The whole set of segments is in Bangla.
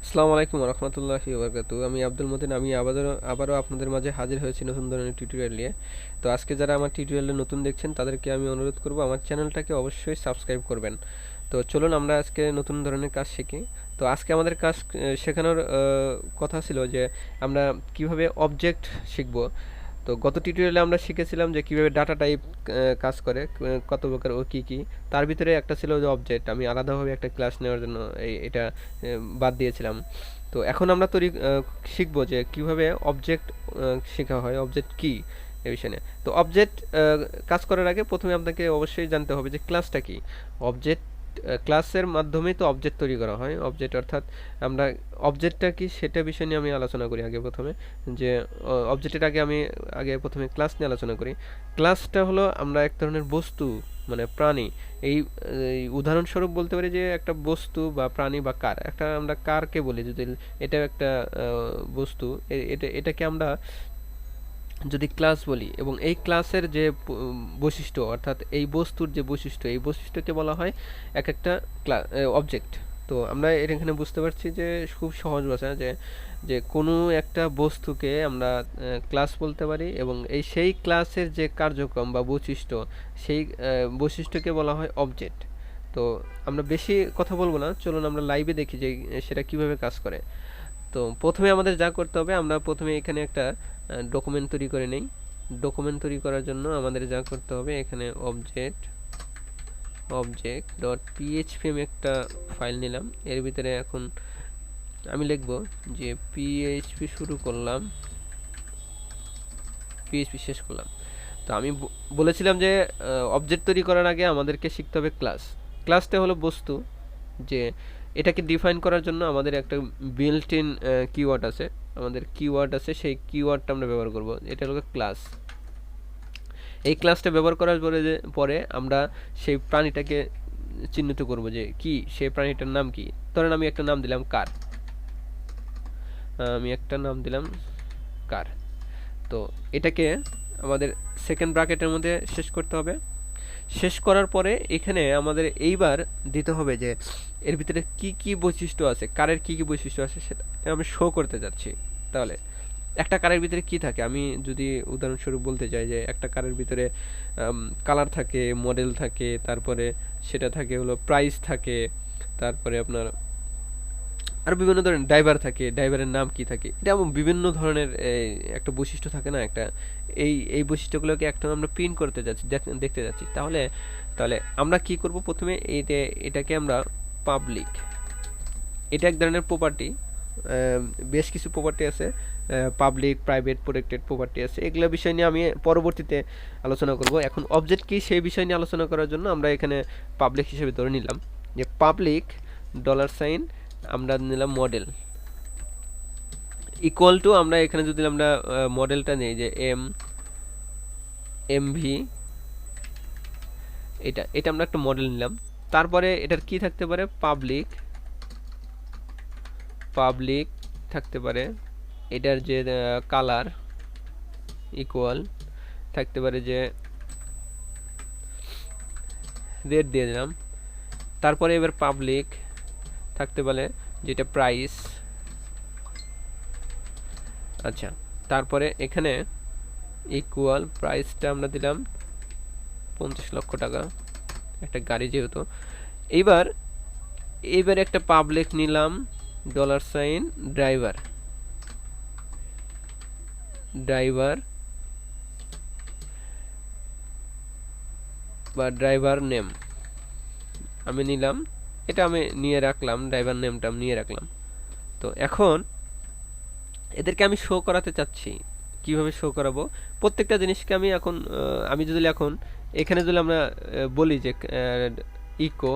আসসালামু আলাইকুম রহমতুল্লাহি ওবরকাতু। আমি আব্দুল মতিন। আমি আবারও আপনাদের মাঝে হাজির হয়েছি নতুন ধরনের টিউটোরিয়াল নিয়ে। তো আজকে যারা আমার টিউটোরিয়ালে নতুন দেখছেন তাদেরকে আমি অনুরোধ করব আমার চ্যানেলটাকে অবশ্যই সাবস্ক্রাইব করবেন। তো চলুন আমরা আজকে নতুন ধরনের কাজ শিখি। তো আজকে আমাদের কাজ শেখানোর কথা ছিল যে আমরা কিভাবে অবজেক্ট শিখব। তো গত টিউটোরিয়ালে আমরা শিখেছিলাম যে কিভাবে ডাটা টাইপ কাজ করে, কত প্রকার ও কি কি। তার ভিতরে একটা ছিল যে অবজেক্ট। আমি আলাদাভাবে একটা ক্লাস নেওয়ার জন্য এটা বাদ দিয়েছিলাম। তো এখন আমরা শিখবো যে কিভাবে অবজেক্ট শেখা হয়, অবজেক্ট কি এ বিষয়ে নিয়ে। তো অবজেক্ট কাজ করার আগে প্রথমে আপনাকে অবশ্যই জানতে হবে যে ক্লাসটা কি। অবজেক্ট ক্লাসের মাধ্যমেই তো অবজেক্ট তৈরি করা হয়। অবজেক্ট অর্থাৎ আমরা অবজেক্টটা কি সেটা বিষয় নিয়ে আমি আলোচনা করি আগে প্রথমে। যে অবজেক্টের আগে প্রথমে ক্লাস নিয়ে আলোচনা করি। ক্লাসটা হলো আমরা এক ধরনের বস্তু, মানে প্রাণী। এই উদাহরণস্বরূপ বলতে পারি যে একটা বস্তু বা প্রাণী বা কার, একটা আমরা কারকে বলি যদি এটা একটা বস্তু। এটাকে আমরা যদি ক্লাস বলি, এবং এই ক্লাসের যে বৈশিষ্ট্য অর্থাৎ এই বস্তুর যে বৈশিষ্ট্য, এই বৈশিষ্ট্যকে বলা হয় এক একটা অবজেক্ট। তো আমরা এখানে বুঝতে পারছি যে খুব সহজ ভাষা যে যে কোনো একটা বস্তুকে আমরা ক্লাস বলতে পারি, এবং সেই ক্লাসের যে কার্যক্রম বা বৈশিষ্ট্য, সেই বৈশিষ্ট্যকে বলা হয় অবজেক্ট। তো আমরা বেশি কথা বলবো না, চলুন আমরা লাইভে দেখি যে সেটা কিভাবে কাজ করে। তো প্রথমে আমাদের যা করতে হবে, আমরা প্রথমে এখানে একটা ডকুমেন্ট তৈরি করে নেই। ডকুমেন্ট তৈরি করার জন্য আমাদের যা করতে হবে, এখানে অবজেক্ট ডট পিএইচপি আমি একটা ফাইল নিলাম। এর ভিতরে এখন আমি লিখব যে পিএইচপি শুরু করলাম, পিএইচপি শেষ করলাম। তো আমি বলেছিলাম যে অবজেক্ট তৈরি করার আগে আমাদেরকে শিখতে হবে ক্লাস। ক্লাসটা হলো বস্তু। যে এটাকে ডিফাইন করার জন্য আমাদের একটা বিল্ট ইন কিওয়ার্ড আছে, সেই কিওয়ার্ডটা আমরা ব্যবহার করব। এটা হলো ক্লাস। এই ক্লাসটা ব্যবহার করার পরে আমরা সেই প্রাণীটাকে চিহ্নিত করব যে কি, সেই প্রাণীটার নাম কি। ধরেন আমি একটা নাম দিলাম কার। কার। তো এটাকে আমাদের সেকেন্ড ব্র্যাকেটের মধ্যে শেষ করতে হবে। শেষ করার পরে এখানে আমাদের এইবার দিতে হবে যে এর ভিতরে কি কি বৈশিষ্ট্য আছে, কারের কি কি বৈশিষ্ট্য আছে সেটা আমি শো করতে যাচ্ছি। তাহলে একটা কারের ভিতরে কি থাকে, আমি যদি উদাহরণস্বরূপ বলতে চাই যে একটা কারের ভিতরে কালার থাকে, মডেল থাকে, তারপরে সেটা থাকে হলো প্রাইস থাকে, তারপরে আপনার আর বিভিন্ন ধরনের ড্রাইভার থাকে, ড্রাইভারের নাম কি থাকে, এটা এমন বিভিন্ন ধরনের একটা বৈশিষ্ট্য থাকে না একটা। এই বৈশিষ্ট্যগুলোকে একটা আমরা প্রিন্ট করতে যাচ্ছি, দেখতে যাচ্ছি। তাহলে তাহলে আমরা কি করব, প্রথমে এটাকে আমরা পাবলিক, এটা এক ধরনের প্রপার্টি। বেশ কিছু প্রপার্টি আছে, পাবলিক, প্রাইভেট, প্রোটেক্টেড প্রপার্টি আছে। এগুলো বিষয় নিয়ে আমি পরবর্তীতে আলোচনা করব। এখন অবজেক্ট কি সেই বিষয় নিয়ে আলোচনা করার জন্য আমরা এখানে পাবলিক হিসেবে ধরে নিলাম যে পাবলিক $, আমরা নিলাম মডেল, ইকুয়াল টু, আমরা এখানে যদি আমরা মডেলটা নেই যে এমভি, এটা এটা আমরা একটা মডেল নিলাম। তারপরে এটার কি থাকতে পারে, পাবলিক থাকতে পারে, এটার যে কালার ইকুয়াল থাকতে পারে যে রেড দিয়ে দিলাম। তারপরে এবার পাবলিক থাকতে পারে যেটা প্রাইস। আচ্ছা, তারপরে এখানে ইকুয়াল প্রাইসটা আমরা দিলাম 50 লক্ষ টাকা, একটা গাড়ি যেহেতু। এইবার একটা পাবলিক নিলাম $, ড্রাইভার বা ড্রাইভার নেম আমি নিলাম, এটা আমি নিয়ে রাখলাম, ড্রাইভার নেমটা আমি নিয়ে রাখলাম। তো এখন এদেরকে আমি শো করাতে চাচ্ছি। কিভাবে শো করাবো, প্রত্যেকটা জিনিসকে আমি এখন আমি যদি এখন এখানে যদি আমরা বলি যে ইকো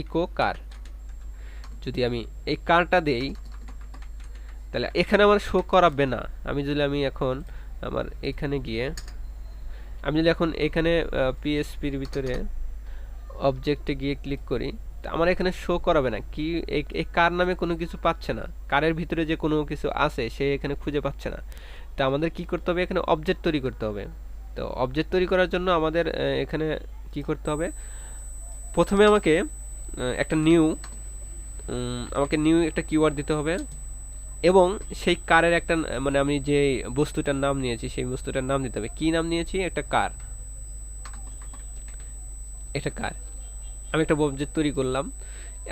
ইকো কার, যদি আমি এই কারটা দেই তাহলে এখানে আমার শো করাবে না। আমি এখন আমার এখানে গিয়ে আমি যদি এখন এখানে পিএসপির ভিতরে অবজেক্টে গিয়ে ক্লিক করি, আমার এখানে শো করাবে না। কি এই কার নামে কোনো কিছু পাচ্ছে না, কারের ভিতরে যে কোনো কিছু আছে সে এখানে খুঁজে পাচ্ছে না। তা আমাদের কি করতে হবে, এখানে অবজেক্ট তৈরি করতে হবে। তো অবজেক্ট তৈরি করার জন্য আমাদের এখানে কি করতে হবে, প্রথমে আমাকে একটা আমাকে নিউ একটা কিওয়ার্ড দিতে হবে এবং সেই কারের একটা মানে আমি যে বস্তুটার নাম নিয়েছি সেই বস্তুটার নাম দিতে হবে। কি নাম নিয়েছি? একটা কার, একটা কার। আমি একটা অবজেক্ট তৈরি করলাম।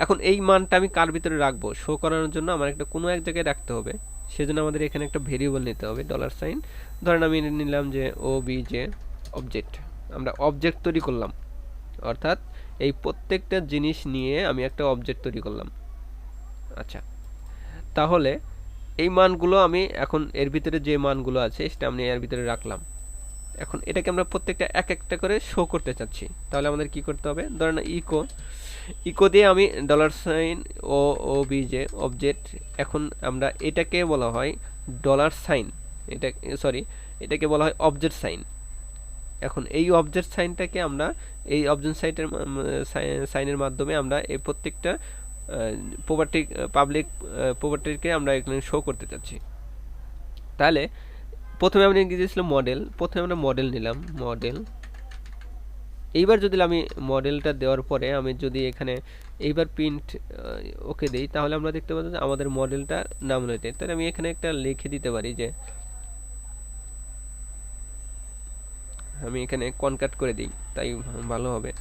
এখন এই মানটা আমি কার ভিতরে রাখবো শো করানোর জন্য আমার একটা কোনো এক জায়গায় রাখতে হবে। সেজন্য আমাদের এখানে একটা ভেরিয়েবল নিতে হবে $। ধরেন আমি নিলাম যে ওবিজে অবজেক্ট। আমরা অবজেক্ট তৈরি করলাম, অর্থাৎ এই প্রত্যেকটা জিনিস নিয়ে আমি একটা অবজেক্ট তৈরি করলাম। আচ্ছা, তাহলে এই মানগুলো আমি এখন এর ভিতরে যে মানগুলো আছে সেটা আমি এর ভিতরে রাখলাম। এখন এটাকে আমরা প্রত্যেকটা এক একটা করে শো করতে চাচ্ছি। তাহলে আমাদের কি করতে হবে? ধরেন ইকো দিয়ে আমি $, ও ওবিজে অবজেক্ট। এখন আমরা এটাকে বলা হয় $, এটা সরি, এটাকে বলা হয় অবজেক্ট সাইন। এখন এই অবজেক্ট সাইনটাকে আমরা এই অবজেক্ট সাইনের মাধ্যমে আমরা এই প্রত্যেকটা প্রপার্টি পাবলিক প্রপার্টিকে আমরা এখানে শো করতে চাচ্ছি। তাহলে প্রথমে আমি গিয়েছিলাম মডেল, প্রথমে আমরা মডেল নিলাম মডেল। এইবার যদি আমি মডেলটা দেওয়ার পরে আমি যদি এখানে এইবার প্রিন্ট ওকে দেই, তাহলে আমরা দেখতে পাচ্ছি আমাদের মডেলটা নাম হলো এটা। তাহলে আমি এখানে একটা লিখে দিতে পারি যে আমি এখানে কনকাট করে দিই, তাই ভালো হবে।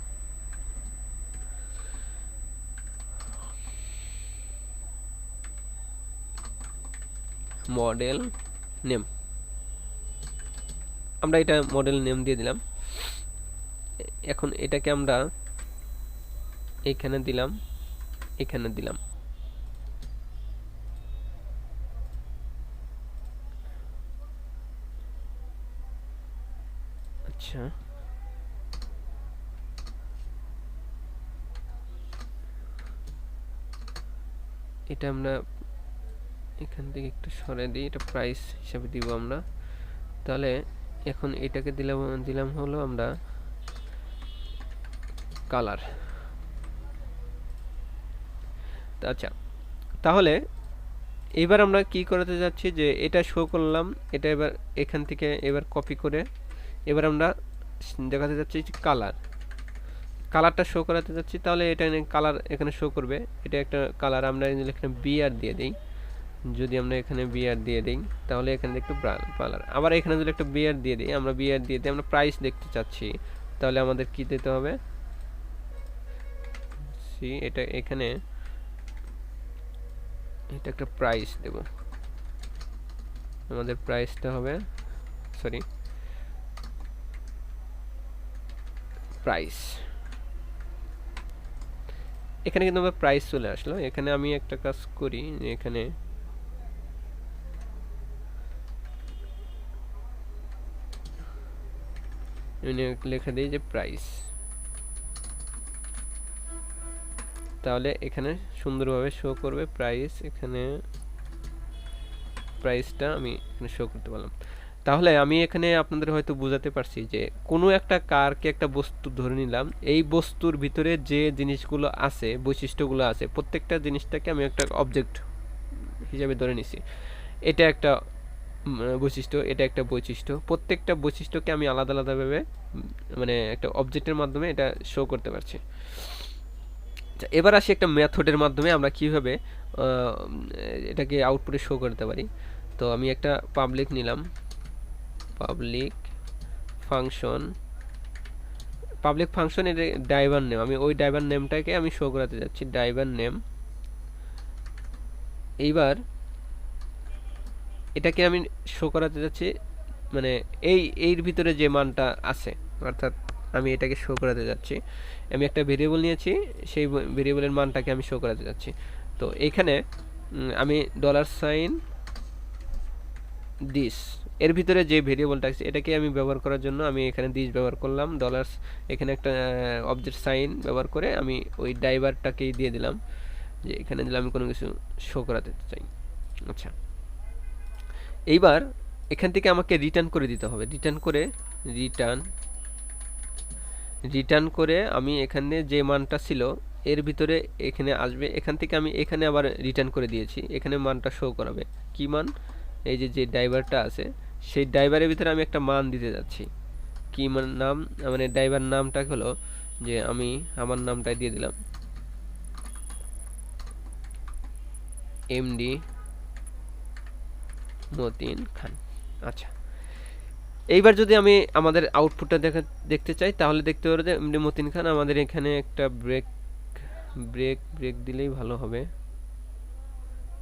মডেল নেম, আমরা এটা মডেল নেম দিয়ে দিলাম। এখন এটাকে আমরা এখানে দিলাম, এখানে দিলাম। আচ্ছা, এটা আমরা এখান থেকে একটু সরে দিই, এটা প্রাইস হিসাবে দিব আমরা। তাহলে এখন এটাকে দিলাম হলো আমরা কালার। আচ্ছা, তাহলে এবার আমরা কি করতে যাচ্ছি যে এটা শো করলাম, এটা এবার এখান থেকে এবার কপি করে এবার আমরা দেখাতে যাচ্ছি কালার, কালারটা শো করাতে যাচ্ছি। তাহলে এটা কালার এখানে শো করবে, এটা একটা কালার। আমরা এখানে বিআর দিয়ে দিই, যদি আমরা এখানে বিআর দিয়ে দিই তাহলে এখানে একটু কালার। আবার এখানে যদি একটা বিআর দিয়ে দিই, আমরা বিআর দিয়ে দিই, আমরা প্রাইস দেখতে চাচ্ছি, তাহলে আমাদের কি দিতে হবে? এটা এখানে এটা একটা প্রাইস দেব, আমাদের প্রাইসটা হবে সরি প্রাইস। এখানে কিন্তু আমার প্রাইস চলে আসলো। এখানে আমি একটা কাজ করি, এখানে লেখা দিই যে প্রাইস। তাহলে এখানে সুন্দরভাবে শো করবে প্রাইস। এখানে প্রাইসটা আমি এখানে শো করতে পারলাম। তাহলে আমি এখানে আপনাদের হয়তো বোঝাতে পারছি যে কোনো একটা কারকে একটা বস্তু ধরে নিলাম, এই বস্তুর ভিতরে যে জিনিসগুলো আছে, বৈশিষ্ট্যগুলো আছে, প্রত্যেকটা জিনিসটাকে আমি একটা অবজেক্ট হিসাবে ধরে নিছি। এটা একটা বৈশিষ্ট্য, এটা একটা বৈশিষ্ট্য। প্রত্যেকটা বৈশিষ্ট্যকে আমি আলাদা আলাদাভাবে মানে একটা অবজেক্টের মাধ্যমে এটা শো করতে পারছি। এবার আসি একটা মেথডের মাধ্যমে আমরা কিভাবে এটাকে আউটপুটে শো করতে পারি। তো আমি একটা পাবলিক নিলাম, পাবলিক ফাংশন এর ড্রাইভার নেম, আমি ওই ড্রাইভার নেমটাকে আমি শো করাতে যাচ্ছি, ড্রাইভার নেম। এইবার এটাকে আমি শো করাতে যাচ্ছি মানে এর ভিতরে যে মানটা আছে, অর্থাৎ আমি এটাকে শো করাতে যাচ্ছি। আমি একটা ভেরিয়েবল নিয়েছি, সেই ভেরিয়েবলের মানটাকে আমি শো করাতে যাচ্ছি। তো এখানে আমি $this এর ভিতরে যে ভেরিয়েবলটা আছে এটাকে আমি ব্যবহার করার জন্য আমি এখানে দিস ব্যবহার করলাম। এখানে একটা অবজেক্ট সাইন ব্যবহার করে আমি ওই ড্রাইভারটাকেই দিয়ে দিলাম, যে এখানে দিলাম আমি কোনো কিছু শো করাতে চাই। আচ্ছা, এইবার এখান থেকে আমাকে রিটার্ন করে দিতে হবে। রিটার্ন করে আমি এখানে যে মানটা ছিল এর ভিতরে এখানে আসবে। এখান থেকে আমি এখানে আবার রিটার্ন করে দিয়েছি, এখানে মানটা শো করাবে। কি মান? এই যে ড্রাইভারটা আছে সেই ড্রাইভারের ভিতরে আমি একটা মান দিতে যাচ্ছি। কি নাম? মানে ড্রাইভার নামটা হলো যে আমি আমার নামটাই দিয়ে দিলাম, এমডি মতিন খান। আচ্ছা, এইবার যদি আমি আমাদের আউটপুটটা দেখতে চাই তাহলে দেখতে পারো যে এমডি মতিন খান। আমাদের এখানে একটা ব্রেক ব্রেক ব্রেক দিলেই ভালো হবে।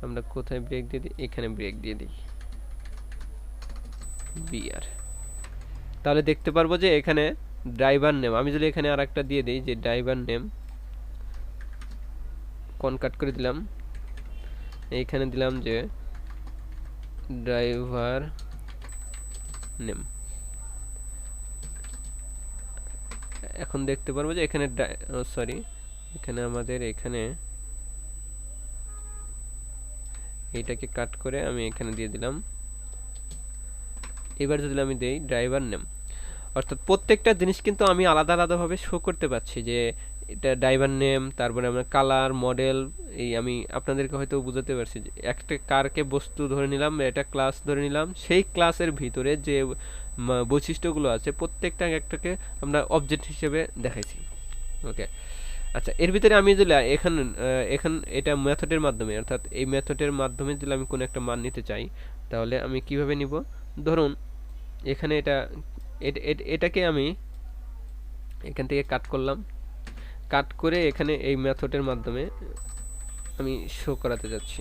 আমরা কোথায় ব্রেক দিয়ে দিই? এখানে ব্রেক দিয়ে দিই বিআর। তাহলে দেখতে পারবো যে এখানে ড্রাইভার নেম, আমি যদি এখানে আর একটা দিয়ে দিই যে ড্রাইভার নেম, কনকাট করে দিলাম, এইখানে দিলাম যে ড্রাইভার নেম। এখন দেখতে পারবো যে এখানে সরি, এখানে আমাদের এখানে এইটাকে কাট করে আমি এখানে দিয়ে দিলাম। এবার যদি আমি দেই ড্রাইভার নেম, অর্থাৎ প্রত্যেকটা জিনিস কিন্তু আমি আলাদা আলাদাভাবে শো করতে পারছি যে এটা ড্রাইভার নেম, তারপরে আমরা কালার মডেল, এই আমি আপনাদেরকে হয়তো বুঝাতে পারছি যে একটা কারকে বস্তু ধরে নিলাম, এটা ক্লাস ধরে নিলাম, সেই ক্লাসের ভিতরে যে বৈশিষ্ট্যগুলো আছে প্রত্যেকটা একটাকে আমরা অবজেক্ট হিসেবে দেখাইছি। ওকে, আচ্ছা, এর ভিতরে আমি যদি এখন এটা মেথডের মাধ্যমে, অর্থাৎ এই মেথডের মাধ্যমে যদি আমি কোনো একটা মান নিতে চাই তাহলে আমি কিভাবে নিব? ধরুন এখানে এটাকে আমি এখান থেকে কাট করলাম, কাট করে এখানে এই মেথডের মাধ্যমে আমি শো করাতে যাচ্ছি।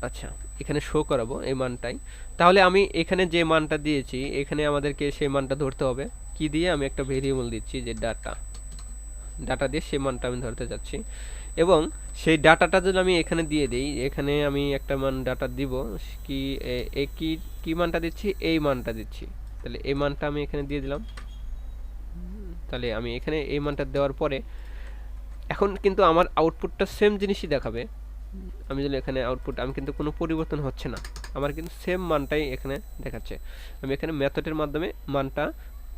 আচ্ছা, এখানে শো করাবো এই মানটাই। তাহলে আমি এখানে যে মানটা দিয়েছি এখানে আমাদেরকে সেই মানটা ধরতে হবে। কি দিয়ে? আমি একটা ভেরিয়েবল দিচ্ছি যে ডাটা দিয়ে সেই মানটা আমি ধরতে যাচ্ছি। এবং সেই ডাটাটা যদি আমি এখানে দিয়ে দিই, এখানে আমি একটা মান ডাটা দিব, কি কি কি মানটা দিচ্ছি? এই মানটা দিচ্ছি। তাহলে এই মানটা আমি এখানে দিয়ে দিলাম। তাহলে আমি এখানে এই মানটা দেওয়ার পরে এখন কিন্তু আমার আউটপুটটা সেম জিনিসই দেখাবে। আমি যদি এখানে আউটপুট, আমি কিন্তু কোনো পরিবর্তন হচ্ছে না, আমার কিন্তু সেম মানটাই এখানে দেখাচ্ছে। আমি এখানে মেথডের মাধ্যমে মানটা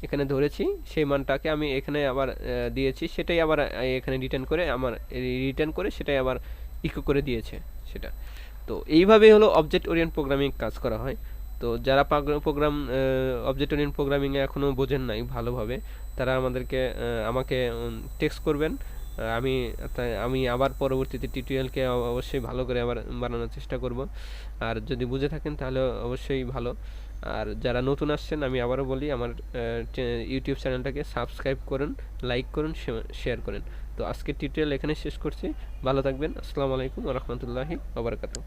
এখানে ধরেছি, সেই মানটাকে আমি এখানে আবার দিয়েছি, সেটাই আবার এখানে রিটার্ন করে সেটাই আবার ইকো করে দিয়েছে সেটা। তো এইভাবেই হলো অবজেক্ট ওরিয়েন্ট প্রোগ্রামিং কাজ করা হয়। তো যারা অবজেক্ট ওরিয়েন্ট প্রোগ্রামিংয়ে এখনও বোঝেন নাই ভালোভাবে, তারা আমাকে টেক্সট করবেন। আমি আবার পরবর্তীতে টিউটোরিয়ালকে অবশ্যই ভালো করে আবার বানানোর চেষ্টা করব। আর যদি বুঝে থাকেন তাহলে অবশ্যই ভালো। আর যারা নতুন আসছেন আমি আবারও বলি, আমার ইউটিউব চ্যানেলটাকে সাবস্ক্রাইব করুন, লাইক করুন, শেয়ার করেন। তো আজকের টিউটোরিয়াল এখানে শেষ করছি। ভালো থাকবেন। আসসালামু আলাইকুম ওয়া রাহমাতুল্লাহি ওয়া বারাকাতুহু।